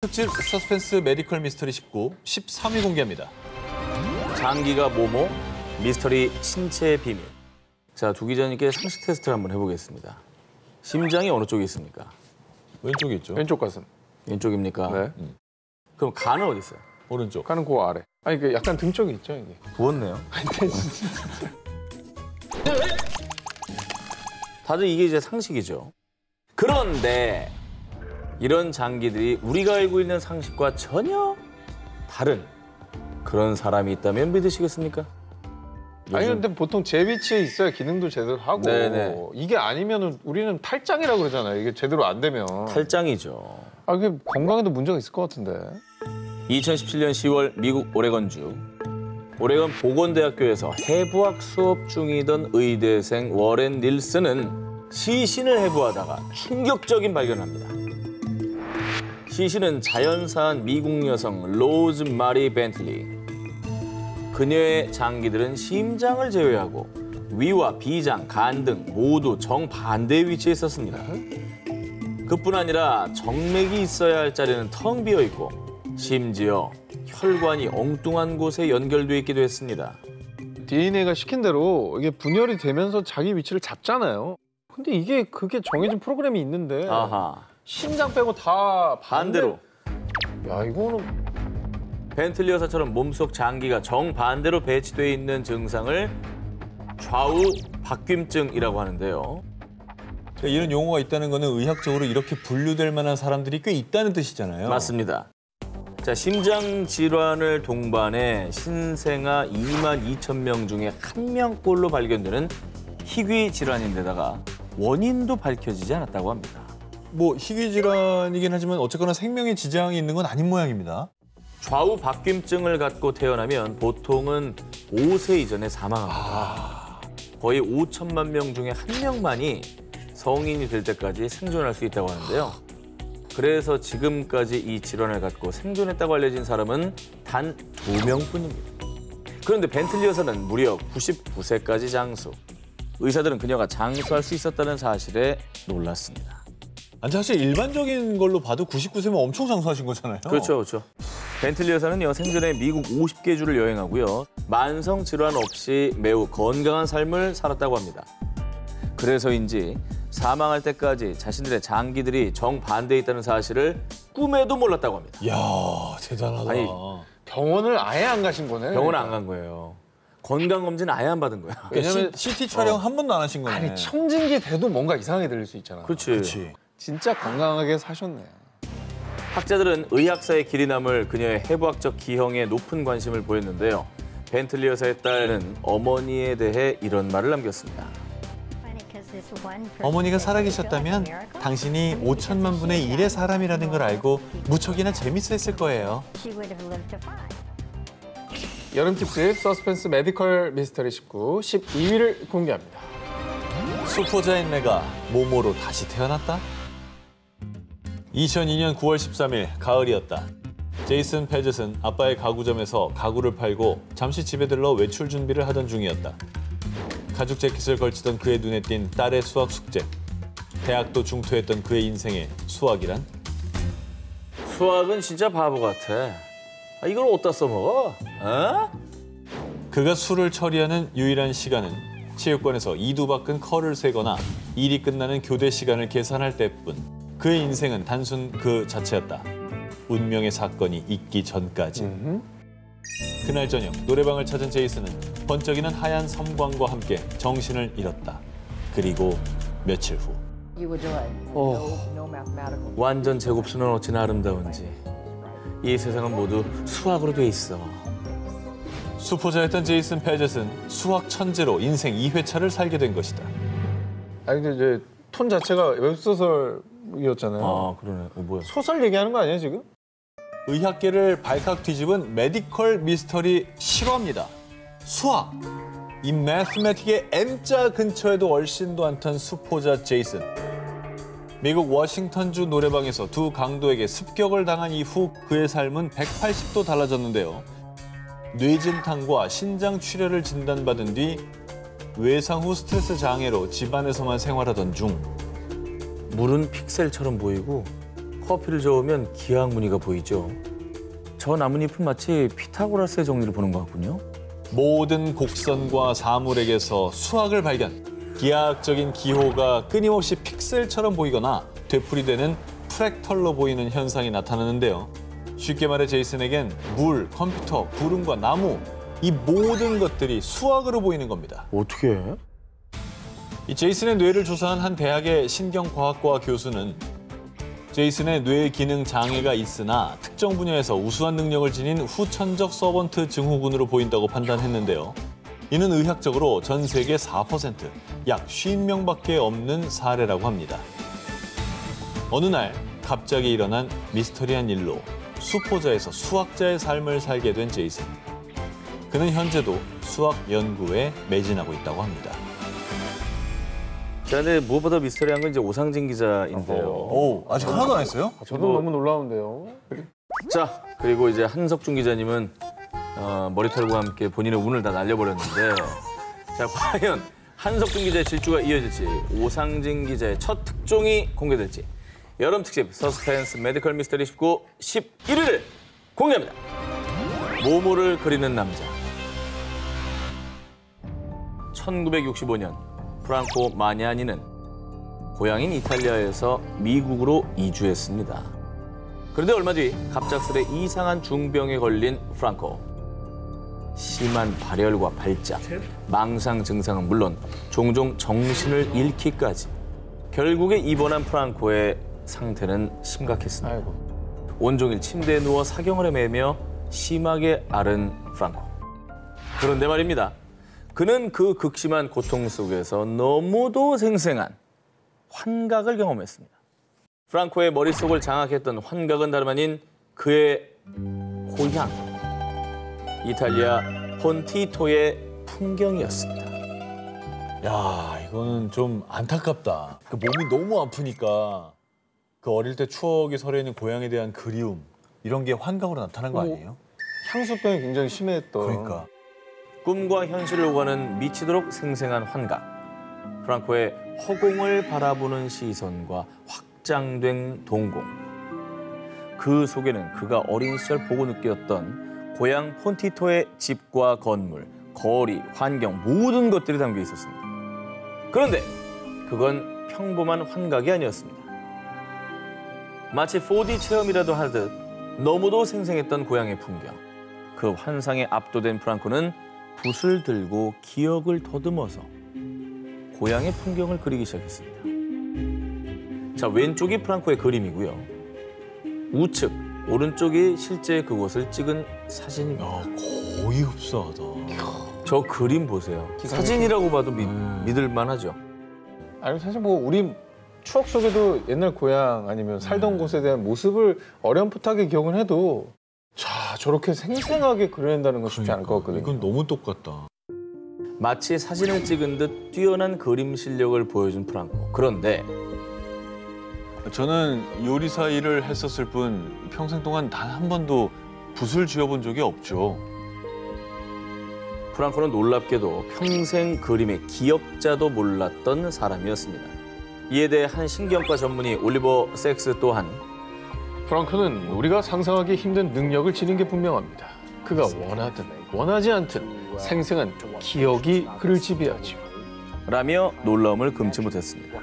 특집 서스펜스 메디컬 미스터리 19, 13위 공개합니다. 장기가 뭐뭐, 미스터리 신체의 비밀. 자, 두 기자님께 상식 테스트를 한번 해보겠습니다. 심장이 어느 쪽에 있습니까? 왼쪽에 있죠. 왼쪽 가슴. 왼쪽입니까? 네. 그럼 간은 어디 있어요? 오른쪽. 가는 그 아래. 아니 그 약간 등 쪽에 있죠 이게. 부었네요. 다들 이게 이제 상식이죠. 그런데 이런 장기들이 우리가 알고 있는 상식과 전혀 다른 그런 사람이 있다면 믿으시겠습니까? 아니 근데 보통 제 위치에 있어야 기능도 제대로 하고 네네. 이게 아니면은 우리는 탈장이라고 그러잖아요. 이게 제대로 안 되면. 탈장이죠. 아 이게 건강에도 문제가 있을 것 같은데. 2017년 10월 미국 오레건주 오레건 보건대학교에서 해부학 수업 중이던 의대생 워렌 닐슨은 시신을 해부하다가 충격적인 발견을 합니다. 시신은 자연사한 미국 여성 로즈 마리 벤틀리. 그녀의 장기들은 심장을 제외하고 위와 비장, 간 등 모두 정반대의 위치에 있었습니다. 그뿐 아니라 정맥이 있어야 할 자리는 텅 비어 있고 심지어 혈관이 엉뚱한 곳에 연결돼 있기도 했습니다. DNA가 시킨 대로 이게 분열이 되면서 자기 위치를 잡잖아요. 근데 이게 그게 정해진 프로그램이 있는데 아하. 심장 빼고 다 반대로. 야 이거는 벤틀리 여사처럼 몸속 장기가 정반대로 배치돼 있는 증상을 좌우 박균증이라고 하는데요. 그러니까 이런 용어가 있다는 거는 의학적으로 이렇게 분류될 만한 사람들이 꽤 있다는 뜻이잖아요. 맞습니다. 자, 심장 질환을 동반해 신생아 22,000명 중에 1명꼴로 발견되는 희귀 질환인데다가 원인도 밝혀지지 않았다고 합니다. 뭐 희귀 질환이긴 하지만 어쨌거나 생명에 지장이 있는 건 아닌 모양입니다. 좌우 박균증을 갖고 태어나면 보통은 5세 이전에 사망합니다. 거의 5천만 명 중에 1명만이 성인이 될 때까지 생존할 수 있다고 하는데요. 그래서 지금까지 이 질환을 갖고 생존했다고 알려진 사람은 단 2명뿐입니다. 그런데 벤틀리 여사는 무려 99세까지 장수. 의사들은 그녀가 장수할 수 있었다는 사실에 놀랐습니다. 아니 사실 일반적인 걸로 봐도 99세면 엄청 장수하신 거잖아요. 그렇죠, 그렇죠. 벤틀리 여사는요, 생전에 미국 50개 주를 여행하고요. 만성 질환 없이 매우 건강한 삶을 살았다고 합니다. 그래서인지 사망할 때까지 자신들의 장기들이 정반대에 있다는 사실을 꿈에도 몰랐다고 합니다. 이야, 대단하다. 아니, 병원을 아예 안 가신 거네. 병원을 안 간 거예요. 건강검진 아예 안 받은 거예요. 왜냐면 CT 촬영 한 번도 안 하신 거네. 아니 청진기 돼도 뭔가 이상하게 들릴 수 있잖아. 그렇지. 그렇지. 진짜 건강하게 사셨네. 학자들은 의학사의 길이 남을 그녀의 해부학적 기형에 높은 관심을 보였는데요. 벤틀리 여사의 딸은 어머니에 대해 이런 말을 남겼습니다. 어머니가 살아계셨다면 당신이 5천만 분의 1의 사람이라는 걸 알고 무척이나 재밌었을 거예요. 여름 특집 서스펜스 메디컬 미스터리 19, 12위를 공개합니다. 수포자인 내가 모모로 다시 태어났다? 2002년 9월 13일 가을이었다. 제이슨 패젯은 아빠의 가구점에서 가구를 팔고 잠시 집에 들러 외출 준비를 하던 중이었다. 가죽 재킷을 걸치던 그의 눈에 띈 딸의 수학 숙제. 대학도 중퇴했던 그의 인생에 수학이란? 수학은 진짜 바보 같아. 이걸 어디다 써먹어? 어? 그가 술을 처리하는 유일한 시간은 체육관에서 이두박근 컬을 세거나 일이 끝나는 교대 시간을 계산할 때뿐. 그의 인생은 단순 그 자체였다. 운명의 사건이 있기 전까지. 그날 저녁 노래방을 찾은 제이슨은 번쩍이는 하얀 섬광과 함께 정신을 잃었다. 그리고 며칠 후. 완전 제곱수는 어찌나 아름다운지. 이 세상은 모두 수학으로 돼 있어. 수포자였던 제이슨 패젯은 수학 천재로 인생 2회차를 살게 된 것이다. 아니 근데 이제 톤 자체가 웹소설이었잖아요. 아, 그러네. 뭐야. 소설 얘기하는 거 아니에요 지금? 의학계를 발칵 뒤집은 메디컬 미스터리 실화입니다. 수학! 이 매스매틱의 M자 근처에도 얼씬도 않던 수포자 제이슨. 미국 워싱턴주 노래방에서 두 강도에게 습격을 당한 이후 그의 삶은 180도 달라졌는데요. 뇌진탕과 신장 출혈을 진단받은 뒤 외상 후 스트레스 장애로 집안에서만 생활하던 중 물은 픽셀처럼 보이고 커피를 저으면 기악 무늬가 보이죠. 저 나뭇잎은 마치 피타고라스의 정리를 보는 것 같군요. 모든 곡선과 사물에게서 수학을 발견. 기하학적인 기호가 끊임없이 픽셀처럼 보이거나 되풀이되는 프랙털로 보이는 현상이 나타나는데요. 쉽게 말해 제이슨에겐 물, 컴퓨터, 구름과 나무 이 모든 것들이 수학으로 보이는 겁니다. 어떻게 해? 이 제이슨의 뇌를 조사한 한 대학의 신경과학과 교수는 제이슨의 뇌 기능 장애가 있으나 특정 분야에서 우수한 능력을 지닌 후천적 서번트 증후군으로 보인다고 판단했는데요. 이는 의학적으로 전 세계 4%, 약 50명밖에 없는 사례라고 합니다. 어느 날 갑자기 일어난 미스터리한 일로 수포자에서 수학자의 삶을 살게 된 제이슨. 그는 현재도 수학 연구에 매진하고 있다고 합니다. 자, 근데 무엇보다 미스터리한 건 이제 오상진 기자인데요. 오, 아직 하나도 안 했어요? 저도 너무 놀라운데요. 자, 그리고 이제 한석준 기자님은 머리털과 함께 본인의 운을 다 날려버렸는데 자, 과연 한석준 기자의 질주가 이어질지 오상진 기자의 첫 특종이 공개될지 여름 특집 서스펜스 메디컬 미스터리 19 11위를 공개합니다. 모모를 그리는 남자. 1965년 프랑코 마냐니는 고향인 이탈리아에서 미국으로 이주했습니다. 그런데 얼마 뒤 갑작스레 이상한 중병에 걸린 프랑코. 심한 발열과 발작, 망상 증상은 물론 종종 정신을 잃기까지. 결국에 입원한 프랑코의 상태는 심각했습니다. 아이고. 온종일 침대에 누워 사경을 헤매며 심하게 앓은 프랑코. 그런데 말입니다. 그는 그 극심한 고통 속에서 너무도 생생한 환각을 경험했습니다. 프랑코의 머릿속을 장악했던 환각은 다름 아닌 그의 고향, 이탈리아 폰티토의 풍경이었습니다. 야, 이거는 좀 안타깝다. 그 몸이 너무 아프니까 그 어릴 때 추억이 서려있는 고향에 대한 그리움 이런 게 환각으로 나타난 거 아니에요? 향수병이 굉장히 심했던. 그러니까. 꿈과 현실을 오가는 미치도록 생생한 환각. 프랑코의 허공을 바라보는 시선과 확장된 동공. 그 속에는 그가 어린 시절 보고 느꼈던 고향 폰티토의 집과 건물, 거리, 환경 모든 것들이 담겨 있었습니다. 그런데 그건 평범한 환각이 아니었습니다. 마치 4D 체험이라도 하듯 너무도 생생했던 고향의 풍경. 그 환상에 압도된 프랑코는 붓을 들고 기억을 더듬어서 고향의 풍경을 그리기 시작했습니다. 자, 왼쪽이 프랑코의 그림이고요. 우측, 오른쪽이 실제 그곳을 찍은 사진입니다. 야, 거의 흡사하다. 저 그림 보세요. 사진이라고 봐도 믿을 만하죠. 아니 사실 뭐 우리 추억 속에도 옛날 고향 아니면 살던 곳에 대한 모습을 어렴풋하게 기억은 해도 자 저렇게 생생하게 그려낸다는 건 쉽지 않을 것 같거든요. 이건 너무 똑같다. 마치 사진을 찍은 듯 뛰어난 그림 실력을 보여준 프랑코. 그런데 저는 요리사 일을 했었을 뿐 평생 동안 단 한 번도 붓을 쥐어본 적이 없죠. 프랑코는 놀랍게도 평생 그림의 기억자도 몰랐던 사람이었습니다. 이에 대해 한 신경과 전문의 올리버 섹스 또한 프랑크는 우리가 상상하기 힘든 능력을 지닌 게 분명합니다. 그가 원하든 원하지 않든 생생한 기억이 그를 지배하죠. 라며 놀라움을 금치 못했습니다.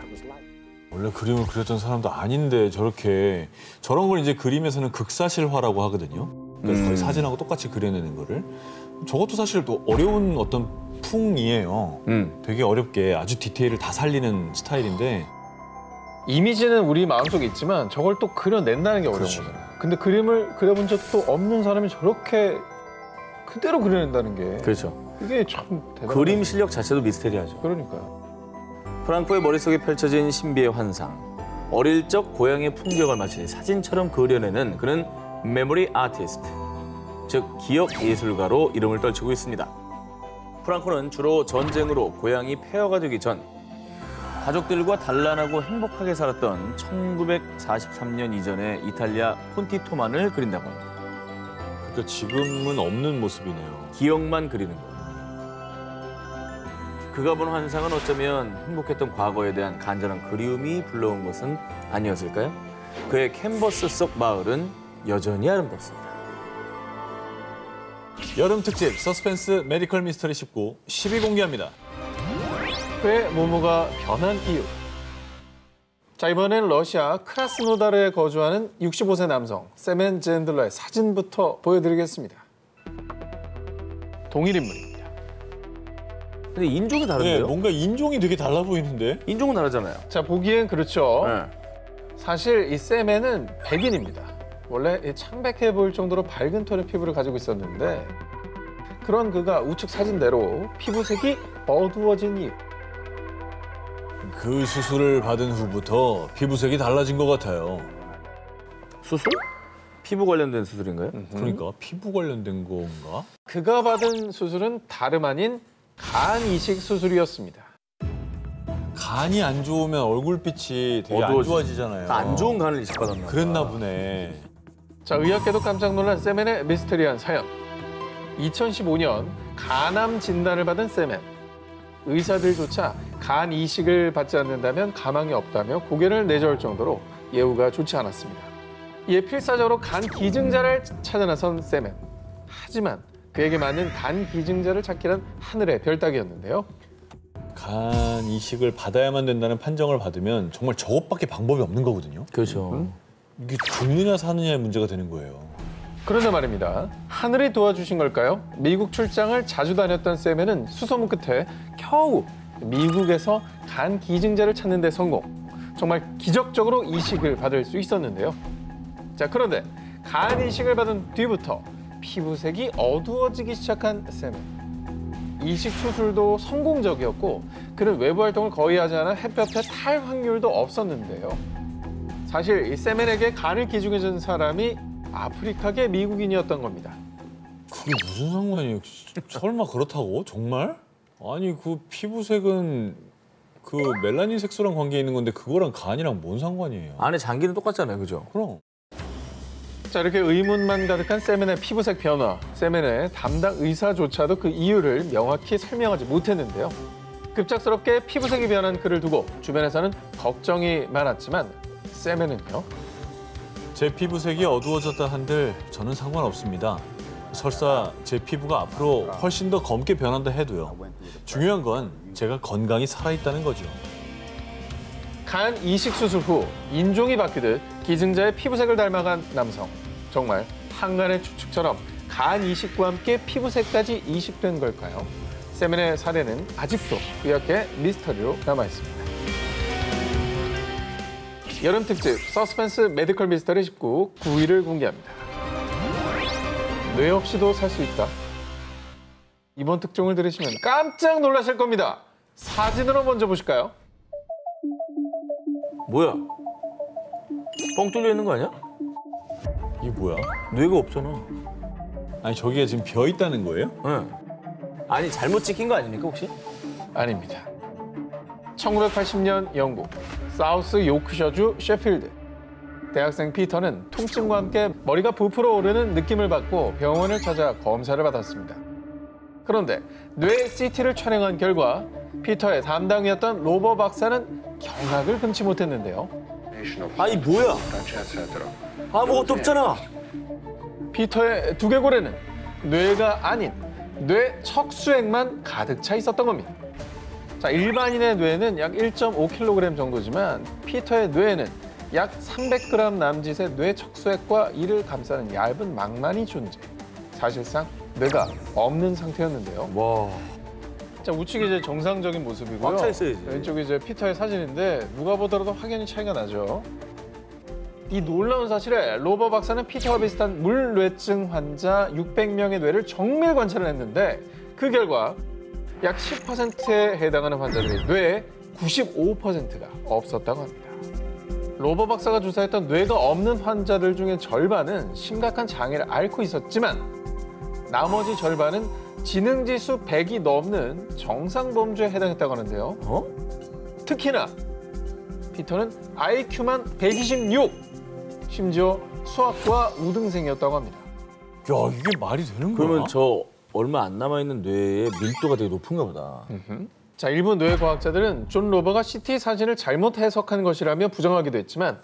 원래 그림을 그렸던 사람도 아닌데 저런 걸 이제 그림에서는 극사실화라고 하거든요. 그러니까 거의 사진하고 똑같이 그려내는 거를. 저것도 사실 또 어려운 어떤 풍이에요. 되게 어렵게 아주 디테일을 다 살리는 스타일인데 이미지는 우리 마음속에 있지만 저걸 또 그려낸다는 게 어려운 그렇죠. 거잖아요. 근데 그림을 그려본 적도 없는 사람이 저렇게 그대로 그려낸다는 게 그렇죠. 이게 참 대단한 그림 실력 자체도 미스테리하죠. 그러니까요. 프랑코의 머릿속에 펼쳐진 신비의 환상. 어릴 적 고향의 풍경을 마치 사진처럼 그려내는 그는 메모리 아티스트, 즉 기억 예술가로 이름을 떨치고 있습니다. 프랑코는 주로 전쟁으로 고향이 폐허가 되기 전 가족들과 단란하고 행복하게 살았던 1943년 이전의 이탈리아 폰티토만을 그린다고 합니다. 그러니까 지금은 없는 모습이네요. 기억만 그리는 거예요. 그가 본 환상은 어쩌면 행복했던 과거에 대한 간절한 그리움이 불러온 것은 아니었을까요? 그의 캔버스 속 마을은 여전히 아름답습니다. 여름 특집 서스펜스 메디컬 미스터리 19 10위 공개합니다. 그의 모모가 변한 이유. 자, 이번엔 러시아 크라스노다르에 거주하는 65세 남성 세멘 젠들러의 사진부터 보여드리겠습니다. 동일 인물입니다. 근데 인종이 네, 다른데요? 뭔가 인종이 되게 달라 보이는데? 인종은 다르잖아요. 자, 보기엔 그렇죠. 네. 사실 이 세멘은 백인입니다. 원래 이 창백해 보일 정도로 밝은 톤의 피부를 가지고 있었는데 그런 그가 우측 사진대로 피부색이 어두워진 이유. 그 수술을 받은 후부터 피부색이 달라진 것 같아요. 수술? 피부 관련된 수술인가요? 그러니까 피부 관련된 건가? 그가 받은 수술은 다름 아닌 간 이식 수술이었습니다. 간이 안 좋으면 얼굴빛이 되게 안 어두워지- 좋아지잖아요. 안 좋은 간을 이식받았나? 그랬나 보네. 자, 의학계도 깜짝 놀란 세멘의 미스테리한 사연. 2015년 간암 진단을 받은 세멘. 의사들조차 간 이식을 받지 않는다면 가망이 없다며 고개를 내저을 정도로 예후가 좋지 않았습니다. 이에 필사적으로 간 기증자를 찾아 나선 세멘. 하지만 그에게 맞는 간 기증자를 찾기란 하늘의 별 따기였는데요. 간 이식을 받아야만 된다는 판정을 받으면 정말 저것밖에 방법이 없는 거거든요. 그렇죠. 이게 죽느냐 사느냐의 문제가 되는 거예요. 그런데 말입니다. 하늘이 도와주신 걸까요? 미국 출장을 자주 다녔던 세멘은 수소문 끝에 겨우 미국에서 간 기증자를 찾는 데 성공. 정말 기적적으로 이식을 받을 수 있었는데요. 자, 그런데 간 이식을 받은 뒤부터 피부색이 어두워지기 시작한 세멘. 이식 수술도 성공적이었고 그는 외부 활동을 거의 하지 않아 햇볕에 탈 확률도 없었는데요. 사실 이 세멘에게 간을 기증해준 사람이 아프리카계 미국인이었던 겁니다. 그게 무슨 상관이에요? 설마 그렇다고? 정말? 아니 그 피부색은 그 멜라닌 색소랑 관계 있는 건데 그거랑 간이랑 뭔 상관이에요? 안에 장기는 똑같잖아요, 그죠? 그럼. 자, 이렇게 의문만 가득한 세멘의 피부색 변화. 세멘의 담당 의사조차도 그 이유를 명확히 설명하지 못했는데요. 급작스럽게 피부색이 변한 그를 두고 주변에서는 걱정이 많았지만 세멘은요. 제 피부색이 어두워졌다 한들 저는 상관없습니다. 설사 제 피부가 앞으로 훨씬 더 검게 변한다 해도요. 중요한 건 제가 건강히 살아있다는 거죠. 간 이식 수술 후 인종이 바뀌듯 기증자의 피부색을 닮아간 남성. 정말 한간의 추측처럼 간 이식과 함께 피부색까지 이식된 걸까요? 세멘의 사례는 아직도 의학계 미스터리로 남아있습니다. 여름 특집 서스펜스 메디컬 미스터리 19 9위를 공개합니다. 뇌 없이도 살 수 있다. 이번 특종을 들으시면 깜짝 놀라실 겁니다. 사진으로 먼저 보실까요? 뭐야? 뻥 뚫려 있는 거 아니야? 이게 뭐야? 뇌가 없잖아. 아니 저기에 지금 벼 있다는 거예요? 네. 아니 잘못 찍힌 거 아닙니까 혹시? 아닙니다. 1980년 영국 사우스 요크셔주 셰필드. 대학생 피터는 통증과 함께 머리가 부풀어 오르는 느낌을 받고 병원을 찾아 검사를 받았습니다. 그런데 뇌 CT를 촬영한 결과 피터의 담당이었던 로버 박사는 경악을 금치 못했는데요. 아니 뭐야? 아무것도 없잖아. 피터의 두개골에는 뇌가 아닌 뇌 척수액만 가득 차 있었던 겁니다. 자, 일반인의 뇌는 약 1.5kg 정도지만 피터의 뇌에는 약 300g 남짓의 뇌 척수액과 이를 감싸는 얇은 망만이 존재. 사실상 뇌가 없는 상태였는데요. 와. 자, 우측이 이제 정상적인 모습이고요. 꽉 차 있어야지. 왼쪽이 이제 피터의 사진인데 누가 보더라도 확연히 차이가 나죠. 이 놀라운 사실에 로버 박사는 피터와 비슷한 물뇌증 환자 600명의 뇌를 정밀 관찰을 했는데 그 결과 약 10%에 해당하는 환자들의 뇌에 95%가 없었다고 합니다. 로버 박사가 조사했던 뇌가 없는 환자들 중에 절반은 심각한 장애를 앓고 있었지만 나머지 절반은 지능지수 100이 넘는 정상범주에 해당했다고 하는데요. 특히나 피터는 IQ만 126! 심지어 수학과 우등생이었다고 합니다. 야 이게 말이 되는 거야? 그러면 저 얼마 안 남아 있는 뇌의 밀도가 되게 높은가 보다. 자, 일부 뇌과학자들은 존 로버가 CT 사진을 잘못 해석한 것이라며 부정하기도 했지만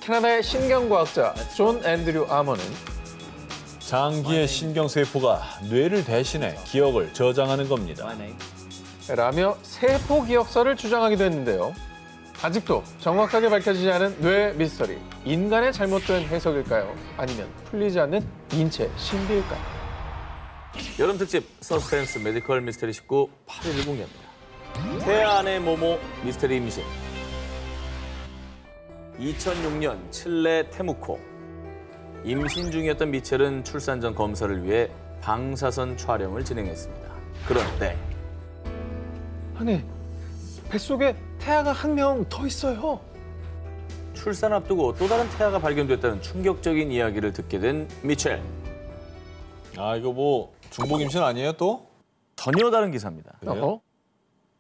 캐나다의 신경과학자 존 앤드류 아머는 장기의 신경세포가 뇌를 대신해 기억을 저장하는 겁니다. 라며 세포 기억사를 주장하기도 했는데요. 아직도 정확하게 밝혀지지 않은 뇌 미스터리. 인간의 잘못된 해석일까요? 아니면 풀리지 않는 인체 신비일까요? 여름 특집 서스펜스 메디컬 미스터리 19 8일을 공개합니다. 태아 안의 모모 미스터리 임신. 2006년 칠레 테무코. 임신 중이었던 미첼은 출산 전 검사를 위해 방사선 촬영을 진행했습니다. 그런데 아니, 뱃속에 태아가 한 명 더 있어요. 출산 앞두고 또 다른 태아가 발견됐다는 충격적인 이야기를 듣게 된 미첼. 아, 이거 뭐 중복 임신 아니에요 또? 전혀 다른 기사입니다. 어허?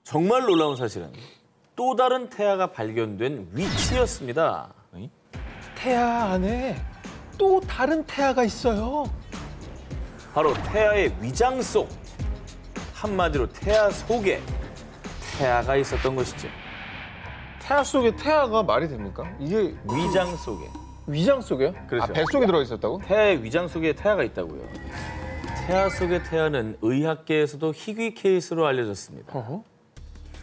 정말 놀라운 사실은 또 다른 태아가 발견된 위치였습니다. 태아 안에 또 다른 태아가 있어요. 바로 태아의 위장 속, 한마디로 태아 속에 태아가 있었던 것이죠. 태아 속에 태아가 말이 됩니까? 이게 위장 속에. 위장 속에요? 그렇죠. 아, 뱃속에 들어 있었다고? 태아의 위장 속에 태아가 있다고요. 태아 속의 태아는 의학계에서도 희귀 케이스로 알려졌습니다. 어허?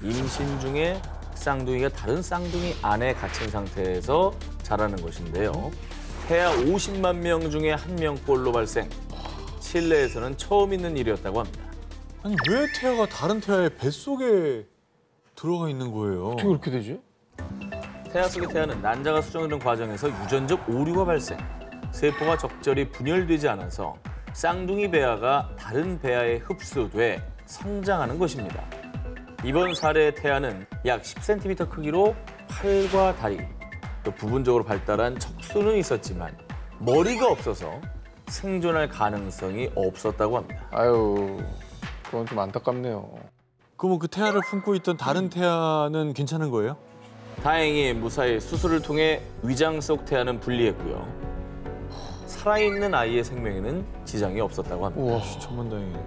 임신 중에 쌍둥이가 다른 쌍둥이 안에 갇힌 상태에서 자라는 것인데요. 태아 50만 명 중에 1명꼴로 발생. 칠레에서는 처음 있는 일이었다고 합니다. 아니 왜 태아가 다른 태아의 뱃속에 들어가 있는 거예요? 어떻게 그렇게 되지? 태아 속의 태아는 난자가 수정되는 과정에서 유전적 오류가 발생. 세포가 적절히 분열되지 않아서 쌍둥이 배아가 다른 배아에 흡수돼 성장하는 것입니다. 이번 사례의 태아는 약 10cm 크기로 팔과 다리, 또 부분적으로 발달한 척수는 있었지만 머리가 없어서 생존할 가능성이 없었다고 합니다. 아유, 그건 좀 안타깝네요. 그러면 그 태아를 품고 있던 다른 태아는 괜찮은 거예요? 다행히 무사히 수술을 통해 위장 속 태아는 분리했고요. 살아있는 아이의 생명에는 지장이 없었다고 합니다. 우와. 천만다행이네.